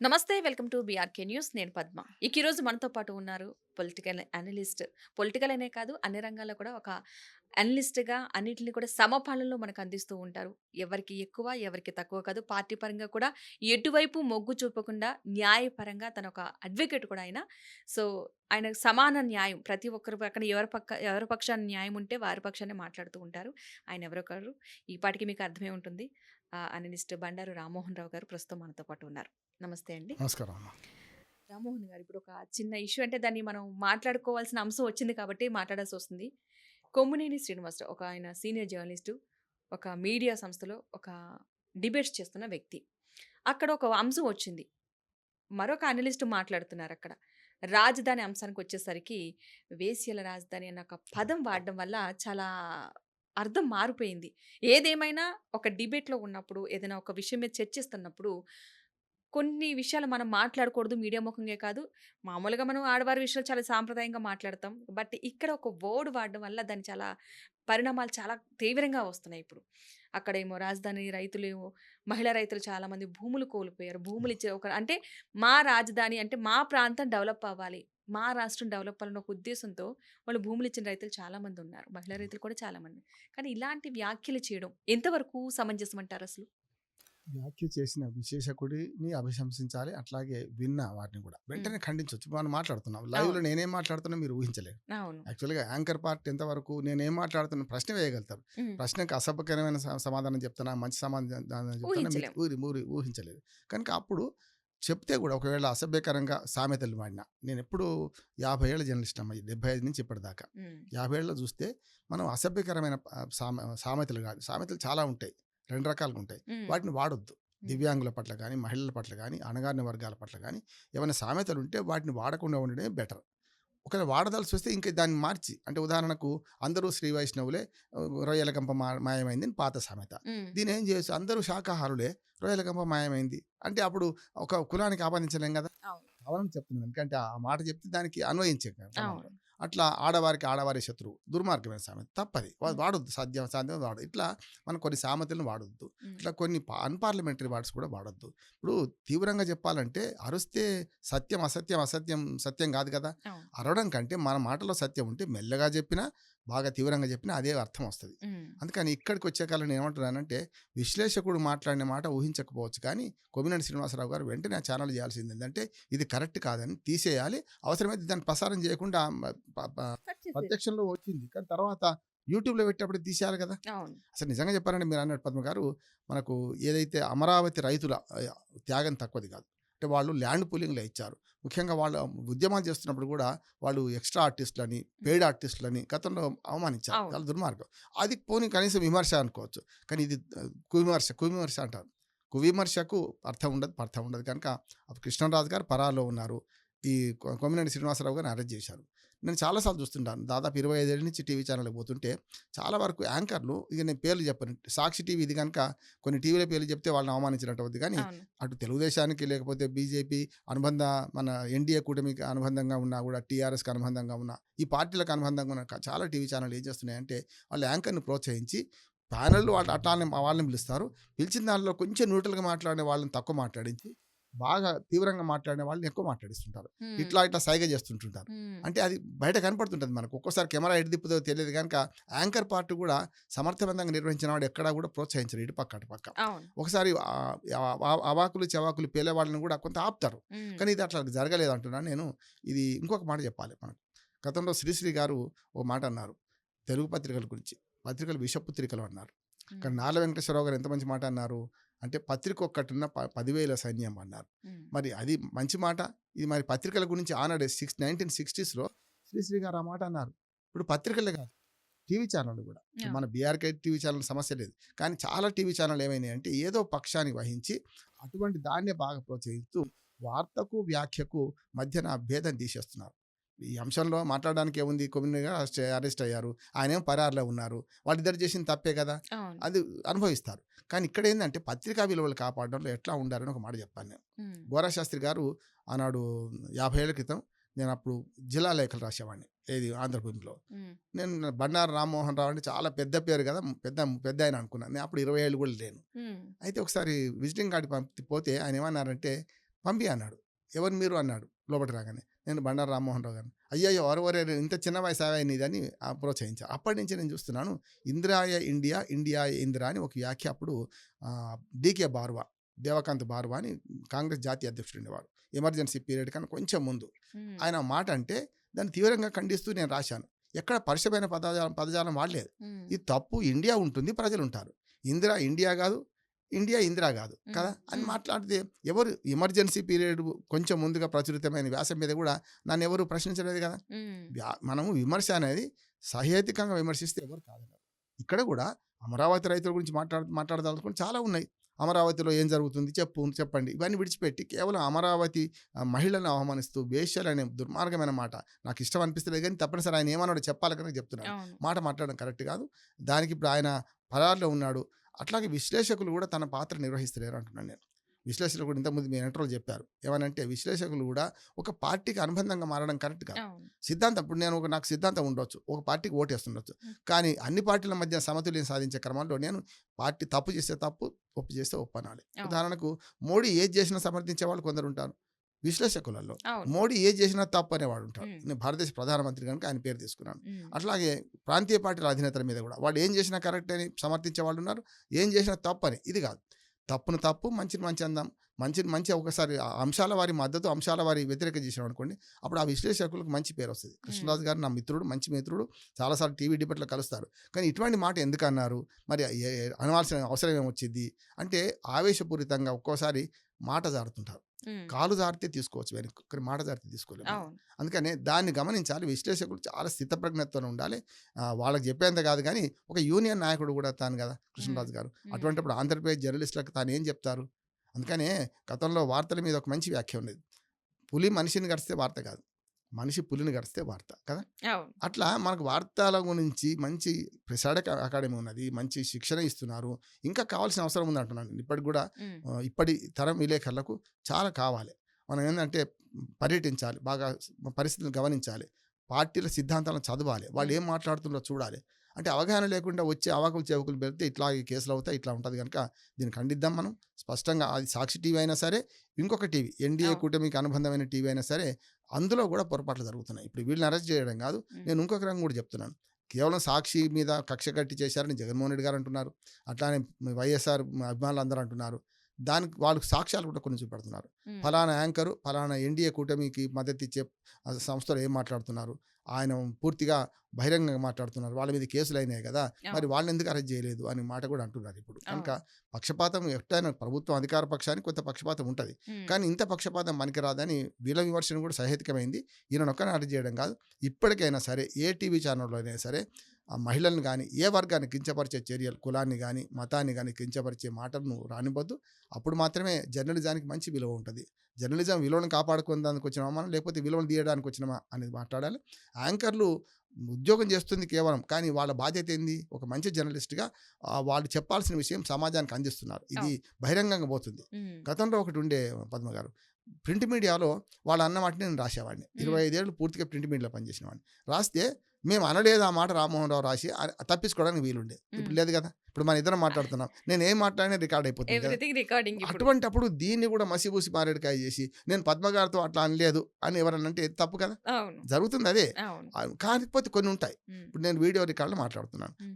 నమస్తే. Welcome to BRK news. నేను పద్మ. ఈరోజు మనతో పాటు ఉన్నారు పొలిటికల్ అనలిస్ట్. పొలిటికల్ అనే కాదు, అన్ని రంగాల్లో కూడా ఒక అనలిస్ట్‌గా అన్నిటిని కూడా సమపాళ్లలో మనకు అందిస్తూ ఉంటారు. ఎవరికి ఎక్కువ, ఎవరికి తక్కువ కాదు. పార్టీ పరంగా కూడా ఎటువైపు మొగ్గు చూపకుండా న్యాయపరంగా తను ఒక అడ్వకేట్ కూడా ఆయన. సో, ఆయన సమాన న్యాయం ప్రతి ఒక్కరి పక్కన ఎవరి పక్షాన న్యాయం ఉంటే వారి పక్షానే మాట్లాడుతూ ఉంటారు. ఆయన ఎవరో కాదు. ఈ పాటికి మీకు అర్థమై ఉంటుంది. అనలిస్ట్ బండారు రామ్మోహన్ రావు గారు ప్రస్తుతం మనతో పాటు ఉన్నారు. నమస్తే అండి. నమస్కారం అమ్మ. రామ్మోహన్ గారు, ఇప్పుడు ఒక చిన్న ఇష్యూ అంటే దాన్ని మనం మాట్లాడుకోవాల్సిన అంశం వచ్చింది కాబట్టి మాట్లాడాల్సొస్తుంది. కొమ్మినేని శ్రీనివాసరావు ఒక ఆయన సీనియర్ జర్నలిస్టు. ఒక మీడియా సంస్థలో ఒక డిబేట్స్ చేస్తున్న వ్యక్తి. అక్కడ ఒక అంశం వచ్చింది. మరొక అనలిస్ట్ మాట్లాడుతున్నారక్కడ. రాజధాని అంశానికొచ్చేసరికి వేశ్యల రాజధాని అన్న ఒక పదం వాడడం వల్ల చాలా అర్థం మారిపోయింది. ఏదేమైనా ఒక డిబేట్‌లో ఉన్నప్పుడు, ఏదైనా ఒక విషయం మీద చర్చిస్తున్నప్పుడు కొన్ని విషయాలు మనం మాట్లాడకూడదు మీడియా ముఖంగే కాదు. మామూలుగా మనం ఆడవారి విషయాలు చాలా సాంప్రదాయంగా మాట్లాడతాం. బట్ ఇక్కడ ఒక వర్డ్ వాడడం వల్ల దాని చాలా పరిణామాలు చాలా తీవ్రంగా వస్తున్నాయి ఇప్పుడు. అక్కడేమో రాజధాని రైతులేమో మహిళా రైతులు చాలామంది భూములు కోల్పోయారు. భూములిచ్చే ఒక అంటే మా రాజధాని అంటే మా ప్రాంతం డెవలప్ అవ్వాలి. మా రాష్ట్రం డెవలప్ అవ్వాలన్న ఒక ఉద్దేశంతో వాళ్ళు భూములిచ్చిన రైతులు చాలామంది ఉన్నారు. మహిళా రైతులు కూడా చాలామంది. కానీ ఇలాంటి వ్యాఖ్యలు చేయడం ఎంతవరకు సమంజసం అంటారసలు? వ్యాఖ్య చేసిన విశేషకుడిని అభిశంసించాలి. అట్లాగే విన్న వాటిని కూడా హ్మ్. వెంటనే ఖండించొచ్చు. మనం మాట్లాడుతున్నాం. లైవ్‌లో అవును. నేనేం మాట్లాడుతున్నా మీరు ఊహించలేరు. అవును. యాక్చువల్‌గా యాంకర్ పార్ట్ ఎంతవరకు నేనేం మాట్లాడుతున్నా ప్రశ్న వేయగలుగుతారు. హ్మ్. ప్రశ్నకు అసభ్యకరమైన సమాధానం చెప్తున్నా, మంచి సమాధానం చెప్తున్నా మీరు ఊహించలేం. ఊహించలేరు. కనుక అప్పుడు చెప్తే కూడా ఒకవేళ అసభ్యకరంగా సామెతలు వాడినా నేనెప్పుడూ 50 ఏళ్ల జర్నలిస్ట్ అమ్మ. 75 నుంచి ఇప్పటిదాకా. హ్మ్. 50 ఏళ్లలో చూస్తే మనం అసభ్యకరమైన సామెతలు కాదు. సామెతలు చాలా ఉంటాయి. 2 రకాలుగా ఉంటాయి. హ్మ్. వాటిని వాడొద్దు. హ్మ్. దివ్యాంగుల పట్ల గానీ, మహిళల పట్ల గానీ, అణగారిన వర్గాల పట్ల గానీ, ఏమైనా సామెతలుంటే వాటిని వాడకుండా ఉండడమే బెటర్. ఒకవేళ వాడదలసొస్తే ఇంక దాన్ని మార్చి అంటే ఉదాహరణకు అందరూ శ్రీ వైష్ణవులే, రొయ్యల గంప మాయమైంది అని పాత సామెత. హ్మ్. దీన్నేం చేయొచ్చు, అందరూ శాకాహారులే, రొయ్యల గంప మాయమైంది. అంటే అప్పుడు ఒక కులానికి ఆపాదించలేం గదా! అవును. కావాలని చెప్తున్నాను. ఎందుకంటే ఆ మాట చెప్తే దానికి అన్వయించే అవును. క్రమంలో. అట్లా ఆడవారికి ఆడవారే శత్రువు. దుర్మార్గమైన సామెత. తప్పది. హ్మ్. వాడొద్దు. సాధ్యం వాడొద్దు. ఇట్లా మనం కొన్ని సామెతలను వాడొద్దు. హ్మ్. ఇట్లా కొన్ని అన్‌పార్లమెంటరీ వర్డ్స్ కూడా వాడొద్దు. ఇప్పుడు తీవ్రంగా చెప్పాలంటే అరుస్తే సత్యం అసత్యం, అసత్యం సత్యం కాదు కదా! అవును. అరవడం కంటే మన మాటలో సత్యం ఉంటే మెల్లగా చెప్పినా, బాగా తీవ్రంగా చెప్పినా అదే అర్థం వస్తది. హ్మ్. అందుకని ఇక్కడికొచ్చే కాలం నేనేమంటున్నానంటే, విశ్లేషకుడు మాట్లాడిన మాట ఊహించకపోవచ్చు కానీ, కొమ్మినేని శ్రీనివాసరావు గారు వెంటనే ఆ ఛానెల్ చేయాల్సిందేంటంటే, ఇది కరెక్ట్ కాదని తీసేయాలి. అవసరమైతే దాన్ని ప్రసారం చేయకుండా ప ప కట్ చేసేయాలి. ప్రత్యక్షంలో వచ్చింది. కానీ తర్వాత యూట్యూబ్‌లో పెట్టేప్పుడు తీసేయాలి కదా! అవును. అసలు నిజంగా చెప్పాలంటే మీరన్నట్టు పద్మ గారు, మనకు ఏదైతే అమరావతి రైతుల త్యాగం తక్కువది కాదు. అంటే వాళ్ళు ల్యాండ్ పూలింగ్‌లో ఇచ్చారు. ముఖ్యంగా వాళ్ళు ఉద్యమాలు చేస్తున్నప్పుడు కూడా వాళ్ళు ఎక్స్‌ట్రా ఆర్టిస్ట్‌లని, హ్మ్. పెయిడ్ ఆర్టిస్ట్‌లని గతంలో అవమానించారు. అవును. చాలా దుర్మార్గం. అది పోనీ కనీసం విమర్శ అనుకోవచ్చు. కానీ ఇది కువిమర్శ అంటారు. కువిమర్శకు అర్థం ఉండదు, పర్థం ఉండదు కనుక అప్పుడు కృష్ణరాజు గారు పరాలో ఉన్నారు. ఈ కొమ్మినేని శ్రీనివాసరావు గారిని అరెస్ట్ చేశారు. నేను చాలా సార్లు చూస్తుంటాను. దాదాపు 25 ఏళ్ల నుంచి టీవీ ఛానెల్‌కి పోతుంటే చాలా వరకు యాంకర్‌లు, ఇక నేను పేర్లు చెప్పను. సాక్షి టీవీ ఇది గనుక కొన్ని టీవీల పేర్లు చెప్తే వాళ్ళని అవమానించినట్టు అవుద్ది గానీ, అవును. అటు తెలుగుదేశానికి లేకపోతే బీజేపీ అనుబంధ మన ఎన్‌డీఏ కూటమికి అనుబంధంగా ఉన్నా కూడా, టీఆర్ఎస్‌కి అనుబంధంగా ఉన్న, ఈ పార్టీలకు అనుబంధంగా ఉన్న చాలా టీవీ ఛానెల్‌లు ఏం చేస్తున్నాయంటే, వాళ్ళు యాంకర్‌ని ప్రోత్సహించి ప్యానెల్‌లు వాళ్ళు అట్లానే వాళ్ళని పిలుస్తారు. పిలిచిన దానిలో కొంచెం న్యూట్రల్‌గా మాట్లాడే వాళ్ళని తక్కువ మాట్లాడించి, బాగా తీవ్రంగా మాట్లాడిన వాళ్ళని ఎక్కువ మాట్లాడిస్తుంటారు. హ్మ్. ఇట్లా సైగ చేస్తుంటుంటారు. హ్మ్. అంటే అది బయట కనపడుతుంటది మనకు. ఒక్కోసారి కెమెరా ఎటు తిప్పుదో తెలియదు గనుక, యాంకర్ పార్ట్ కూడా సమర్థవంతంగా నిర్వహించిన వాడు ఎక్కడా కూడా ప్రోత్సహించరు ఇటు పక్క, అటు పక్క. అవును. ఒకసారి అవాకులు, చవాకులు పేలే వాళ్ళని కూడా కొంత ఆపుతారు. హ్మ్. కానీ ఇది అట్లా జరగలేదు అంటున్నాను నేను. ఇది ఇంకొక మాట చెప్పాలి మనకు. గతంలో శ్రీశ్రీ గారు ఓ మాట అన్నారు. తెలుగు పత్రికల గురించి. పత్రికలు విషపుత్రికలు అన్నారు. కానీ హ్మ్. నార్ల వెంకటేశ్వరరావు గారు ఎంత మంచి మాట అన్నారు. అంటే పత్రిక ఒక్కటున్న 10,000 సైన్యం అన్నారు. హ్మ్. మరి అది మంచి మాట. ఇది మరి పత్రికల గురించి ఆనాడే 1960స్‌లో శ్రీశ్రీ గారు ఆ మాట అన్నారు. ఇప్పుడు పత్రికలే కాదు, టీవీ ఛానళ్ళు కూడా. అవును. మన బీఆర్‌కే టీవీ ఛానల్ సమస్య లేదు. కానీ చాలా టీవీ ఛానల్ ఏమైనాయంటే ఏదో పక్షానికి వహించి అటువంటి దాన్నే బాగా ప్రోత్సహిస్తూ వార్తకు, వ్యాఖ్యకు మధ్యన భేదం తీసేస్తున్నారు. ఈ అంశంలో మాట్లాడడానికి ఏముంది? కొమ్మినేని గారు అరెస్ట్ అయ్యారు. ఆయనేమో పరారీలో ఉన్నారు. వాళ్ళిద్దరు చేసింది తప్పే కదా! అవును. అది అనుభవిస్తారు. కానీ ఇక్కడేందంటే పత్రికా విలువలు కాపాడడంలో ఎట్లా ఉండాలని ఒక మాట చెప్పాను నేను. హ్మ్. గోరా శాస్త్రి గారు ఆనాడు 50 ఏళ్ల క్రితం నేనప్పుడు జిల్లా లేఖలు రాసేవాడిని. ఏది ఆంధ్రభూమిలో. హ్మ్. నేను బండారు రామ్మోహన్ రావు అంటే చాలా పెద్ద పేరు కదా! పెద్దాయన అనుకున్నాను. నేను అప్పుడు 20 ఏళ్ళు కూడా లేను. హ్మ్. అయితే ఒకసారి విజిటింగ్ కార్డ్ పోతే ఆయన ఏమన్నారంటే, పంపి అన్నాడు. ఎవరు మీరు అన్నాడు లోపలికి రాగానే. నేను బండారు రామ్మోహన్ రావు గారిని. అయ్యయ్యో! ఒరే ఇంత చిన్న వయసావా నీదని ప్రోత్సహించారు. అప్పటి నుంచి నేను చూస్తున్నాను ఇందిరాయ ఇండియా, ఇండియాయ ఇందిరా అని ఒక వ్యాఖ్య అప్పుడు డీకే బార్వా, దేవకాంత్ బార్వా అని కాంగ్రెస్ జాతీయ అధ్యక్షుడు ఉండేవాడు. ఎమర్జెన్సీ పీరియడ్ కన్నా కొంచెం ముందు. హ్మ్. ఆయన మాట అంటే దాన్ని తీవ్రంగా ఖండిస్తూ నేను రాశాను. ఎక్కడ పరుషమైన పదజాలం వాడలేదు. హ్మ్. ఇది తప్పు. ఇండియా ఉంటుంది, ప్రజలు ఉంటారు. ఇందిరా ఇండియా కాదు, ఇండియా ఇందిరా కాదు కదా అని మాట్లాడితే ఎవరు ఎమర్జెన్సీ పీరియడ్ కొంచెం ముందుగా ప్రచురితమైన వ్యాసం మీద కూడా నన్ను ఎవరు ప్రశ్నించలేదు కదా. మనము విమర్శ అనేది సహేతుకంగా విమర్శిస్తే ఎవరు కాదన్నారు. ఇక్కడ కూడా అమరావతి రైతుల గురించి మాట్లాడదలుచుకుని చాలా ఉన్నాయి. అమరావతిలో ఏం జరుగుతుంది చెప్పండి. ఇవన్నీ విడిచిపెట్టి కేవలం అమరావతి మహిళలను అవమానిస్తూ వేశ్యలనే దుర్మార్గమైన మాట నాకు ఇష్టం అనిపిస్తలేదు, కానీ తప్పనిసరి ఆయన ఏమన్నాడో చెప్పాలి కనుక చెప్తున్నాను. మాట మాట్లాడడం కరెక్ట్ కాదు. దానికి ఇప్పుడు ఆయన పరాల్లో ఉన్నాడు. అట్లాగే విశ్లేషకులు కూడా తన పాత్ర నిర్వహిస్తలేరు అంటున్నాను నేను. విశ్లేషకులు కూడా ఇంతకుముందు మీ ఇంటర్వ్యూలో చెప్పారు. ఏమనంటే విశ్లేషకులు కూడా ఒక పార్టీకి అనుబంధంగా మారడం కరెక్ట్ కాదు. సిద్ధాంతం ఇప్పుడు నేను నాకు సిద్ధాంతం ఉండొచ్చు, ఒక పార్టీకి ఓటేస్తుండొచ్చు, కానీ అన్ని పార్టీల మధ్య సమతుల్యం సాధించే క్రమంలో నేను పార్టీ తప్పు చేస్తే తప్పు, ఒప్పు చేస్తే ఒప్పు అనాలి. ఉదాహరణకు మోడీ ఏది చేసినా సమర్థించే వాళ్ళు కొందరు ఉంటారు. విశ్లేషకులలో మోడీ ఏది చేసినా తప్పు అనేవాడు ఉంటాడు. నేను భారతదేశ ప్రధానమంత్రి కనుక ఆయన పేరు తీసుకున్నాను. అట్లాగే ప్రాంతీయ పార్టీల అధినేతల మీద కూడా వాళ్ళు ఏం చేసినా కరెక్ట్ అని సమర్థించే వాళ్ళు ఉన్నారు, ఏం చేసినా తప్పు అని. ఇది కాదు. తప్పును తప్పు, మంచిని మంచి అందాం. మంచి ఒకసారి అంశాల వారి మద్దతు, అంశాల వారి వ్యతిరేక చేసాం అనుకోండి, అప్పుడు ఆ విశ్లేషకులకు మంచి పేరు వస్తుంది. కృష్ణరాజు గారు నా మిత్రుడు, మంచి మిత్రుడు, చాలాసార్లు టీవీ డిబేట్లో కలుస్తారు. కానీ ఇటువంటి మాట ఎందుకు అన్నారు, మరి అనవలసిన అవసరం ఏమొచ్చింది అంటే ఆవేశపూరితంగా ఒక్కోసారి మాట జారుతుంటారు. కాలు జారితే తీసుకోవచ్చు వెనక్కి, కానీ మాట జారితే తీసుకోలేము. అందుకనే దాన్ని గమనించాలి. విశ్లేషకులు చాలా స్థితప్రజ్ఞతతో ఉండాలి. వాళ్ళకి చెప్పేంత కాదు, కానీ ఒక యూనియన్ నాయకుడు కూడా తాను కదా కృష్ణరాజు గారు. అటువంటిప్పుడు ఆంధ్రప్రదేశ్ జర్నలిస్టులకు తాను ఏం చెప్తారు. అందుకనే గతంలో వార్తల మీద ఒక మంచి వ్యాఖ్య ఉండేది. పులి మనిషిని గడిస్తే వార్త కాదు, మనిషి పులిని గడిస్తే వార్త కదా. అట్లా మనకు వార్తల గురించి మంచి ప్రిసైడ్ అకాడమీ ఉన్నది, మంచి శిక్షణ ఇస్తున్నారు. ఇంకా కావాల్సిన అవసరం ఉంది అంటున్నాను. ఇప్పటికి కూడా ఇప్పటి తరం విలేకరులకు చాలా కావాలి. మనం ఏంటంటే పర్యటించాలి, బాగా పరిస్థితులను గమనించాలి, పార్టీల సిద్ధాంతాలను చదవాలి, వాళ్ళు ఏం మాట్లాడుతుందో చూడాలి. అంటే అవగాహన లేకుండా వచ్చే అవాకులు చెవకులు పెడితే ఇట్లా ఈ కేసులు అవుతాయి, ఇట్లా ఉంటుంది. కనుక దీన్ని ఖండిద్దాం మనం స్పష్టంగా. అది సాక్షి టీవీ అయినా సరే, ఇంకొక టీవీ ఎన్డీఏ కూటమికి అనుబంధమైన టీవీ అయినా సరే, అందులో కూడా పొరపాట్లు జరుగుతున్నాయి. ఇప్పుడు వీళ్ళని అరెస్ట్ చేయడం కాదు, నేను ఇంకొక రంగం కూడా చెప్తున్నాను. కేవలం సాక్షి మీద కక్ష కట్టి చేశారని జగన్మోహన్ రెడ్డి గారు అంటున్నారు, అట్లానే వైఎస్ఆర్ అభిమానులు అందరూ అంటున్నారు. దానికి వాళ్ళకు సాక్ష్యాలు కూడా కొన్ని చూపెడుతున్నారు. ఫలానా యాంకరు ఫలానా ఎన్డీఏ కూటమికి మద్దతు ఇచ్చే సంస్థలు ఏం మాట్లాడుతున్నారు, ఆయన పూర్తిగా బహిరంగంగా మాట్లాడుతున్నారు, వాళ్ళ మీద కేసులు అయినాయి కదా, మరి వాళ్ళని ఎందుకు అరెస్ట్ చేయలేదు అని మాట కూడా అంటున్నారు ఇప్పుడు. కనుక పక్షపాతం ఎట్టైనా ప్రభుత్వం అధికార పక్షానికి కొంత పక్షపాతం ఉంటుంది, కానీ ఇంత పక్షపాతం మనకి రాదని వీళ్ళ విమర్శను కూడా సహేతుకమైంది. ఈయన ఒక్కరిని అరెస్ట్ చేయడం కాదు, ఇప్పటికైనా సరే ఏ టీవీ ఛానల్లో అయినా సరే ఆ మహిళలను కానీ ఏ వర్గాన్ని కించపరిచే చర్యలు, కులాన్ని కానీ మతాన్ని కానీ కించపరిచే మాటలను రానివ్వద్దు. అప్పుడు మాత్రమే జర్నలిజానికి మంచి విలువ ఉంటుంది. జర్నలిజం విలువను కాపాడుకోవడానికి వచ్చినామా మనం, లేకపోతే విలువను తీయడానికి వచ్చినామా అనేది మాట్లాడాలి. యాంకర్లు ఉద్యోగం చేస్తుంది కేవలం, కానీ వాళ్ళ బాధ్యత ఏంది, ఒక మంచి జర్నలిస్ట్గా వాళ్ళు చెప్పాల్సిన విషయం సమాజానికి అందిస్తున్నారు. ఇది బహిరంగంగా పోతుంది. గతంలో ఒకటి ఉండే పద్మ గారు, ప్రింట్ మీడియాలో వాళ్ళు అన్న వాటిని నేను రాసేవాడిని. 25 ఏళ్ళు పూర్తిగా ప్రింట్ మీడియాలో పనిచేసిన వాడిని. రాస్తే మేము అనలేదు ఆ మాట రామ్మోహన్ రావు రాసి తప్పించుకోవడానికి వీలుండే. ఇప్పుడు లేదు కదా. ఇప్పుడు మన ఇద్దరం మాట్లాడుతున్నాం, నేను ఏం మాట్లాడినా రికార్డ్ అయిపోతుంది. అటువంటి అప్పుడు దీన్ని కూడా మసిబూసి మారేడుకాయ చేసి నేను పద్మగారితో అట్లా అనలేదు అని ఎవరన్నా అంటే తప్పు కదా. జరుగుతుంది అదే. కాకపోతే కొన్ని ఉంటాయి. ఇప్పుడు నేను వీడియో రికార్డులో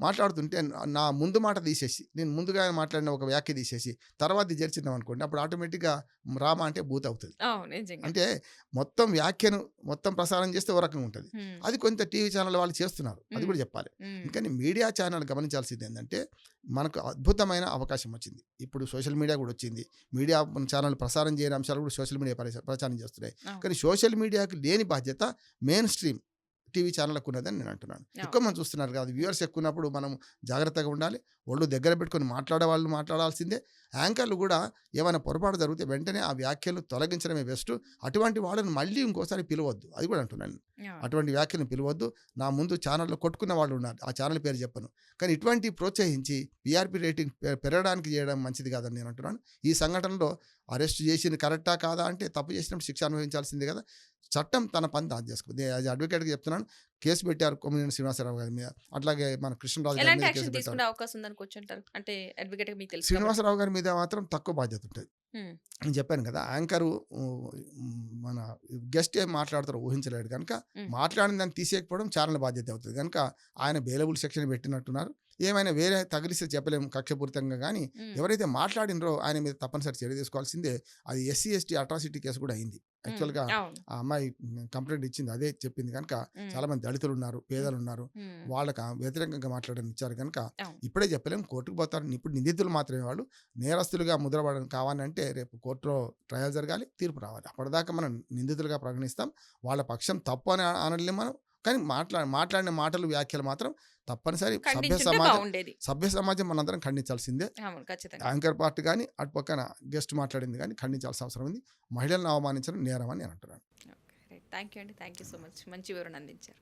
మాట్లాడుతుంటే నా ముందు మాట తీసేసి, నేను ముందుగా మాట్లాడిన ఒక వ్యాఖ్య తీసేసి తర్వాత జరిచిందాం అనుకోండి, అప్పుడు ఆటోమేటిక్గా రామ అంటే బూత్ అవుతుంది. అంటే మొత్తం వ్యాఖ్యను మొత్తం ప్రసారం చేస్తే ఓ రకంగా ఉంటుంది. అది కొంత టీవీ ఛానల్ వాళ్ళు చేస్తున్నారు, అది కూడా చెప్పాలి. కానీ మీడియా ఛానల్ గమనించాల్సింది ఏంటంటే మనకు అద్భుతమైన అవకాశం వచ్చింది. ఇప్పుడు సోషల్ మీడియా కూడా వచ్చింది. మీడియా ఛానల్ ప్రసారం చేయని అంశాలు కూడా సోషల్ మీడియా ప్రచారం చేస్తున్నాయి. కానీ సోషల్ మీడియాకి లేని బాధ్యత మెయిన్ స్ట్రీమ్ టీవీ ఛానళ్ళకు ఉన్నదని నేను అంటున్నాను. ఎక్కువ మంది చూస్తున్నారు కాదు, వ్యూవర్స్ ఎక్కువ ఉన్నప్పుడు మనం జాగ్రత్తగా ఉండాలి. ఒళ్ళు దగ్గర పెట్టుకొని మాట్లాడే వాళ్ళు మాట్లాడాల్సిందే. యాంకర్లు కూడా ఏమైనా పొరపాటు జరిగితే వెంటనే ఆ వ్యాఖ్యలు తొలగించడమే బెస్ట్. అటువంటి వాళ్ళని మళ్ళీ ఇంకోసారి పిలవద్దు, అది కూడా అంటున్నాను. అటువంటి వ్యాఖ్యలను పిలవద్దు. నా ముందు ఛానల్లో కొట్టుకున్న వాళ్ళు ఉన్నారు, ఆ ఛానల్ పేరు చెప్పను, కానీ ఇటువంటి ప్రోత్సహించి టీఆర్పీ రేటింగ్ పెరగడానికి చేయడం మంచిది కాదని నేను అంటున్నాను. ఈ సంఘటనలో అరెస్ట్ చేసింది కరెక్టా కాదా అంటే, తప్పు చేసినప్పుడు శిక్ష అనుభవించాల్సిందే కదా. చట్టం తన పని దాని చేసుకుంది. యాజ్ అడ్వకేట్గా చెప్తున్నాను, కేసు పెట్టారు కొమ్మినేని శ్రీనివాసరావు గారి మీద, అట్లాగే మన కృష్ణరాజు గారి మీద కేసు పెట్టారు. అవకాశం ఉందని కూర్చుంటారు అంటే అడ్వకేట్ మీకు తెలుసు. శ్రీనివాసరావు గారి మీద మాత్రం తక్కువ బాధ్యత ఉంటుంది. హ్మ్. నేను చెప్పాను కదా! యాంకరు మన గెస్ట్ ఏం మాట్లాడతారో ఊహించలేడు గనుక, హ్మ్. మాట్లాడిన దాన్ని తీసేయకపోవడం ఛానల్ బాధ్యత అవుతది గనుక, ఆయన బెయిలబుల్ సెక్షన్ పెట్టినట్టున్నారు. ఏమైనా వేరే తగిలిస్తే చెప్పలేము కక్షపూరితంగా గానీ, హ్మ్. ఎవరైతే మాట్లాడినరో ఆయన మీద తప్పనిసరి చర్య తీసుకోవాల్సిందే. అది ఎస్సీ, ఎస్టీ అట్రాసిటీ కేసు కూడా అయింది. హ్మ్. యాక్చువల్‌గా అవును. ఆ అమ్మాయి కంప్లెయింట్ ఇచ్చింది. అదే చెప్పింది గనుక, హ్మ్. చాలామంది దళితులున్నారు, హ్మ్. పేదలున్నారు. హ్మ్. వాళ్ళకి వ్యతిరేకంగా మాట్లాడనిచ్చారు గనుక, అవును. ఇప్పుడే చెప్పలేం కోర్టుకు పోతారు. ఇప్పుడు నిందితులు మాత్రమే వాళ్ళు. నేరస్తులుగా ముద్రపడడం కావాలంటే రేపు కోర్టులో ట్రయల్ జరగాలి, తీర్పు రావాలి. అప్పటిదాకా మనం నిందితులుగా పరిగణిస్తాం. వాళ్ళ పక్షం తప్పు అని అనలేం మనం. కానీ మాట్లాడిన మాటలు, వ్యాఖ్యలు మాత్రం తప్పనిసరి ఖండించుంటే బావుండేది. సభ్య సమాజం మనందరం ఖండించాల్సిందే. అవును. ఖచ్చితంగా. యాంకర్ పార్ట్ గాని, అటు పక్కన గెస్ట్ మాట్లాడింది గాని ఖండించాల్సిన అవసరం ఉంది. మహిళలను అవమానించడం నేరం అని నేను అంటున్నాను. ఓకే. రైట్. థాంక్ యూ అండి. Thank you so much. మంచి వివరణ అందించారు.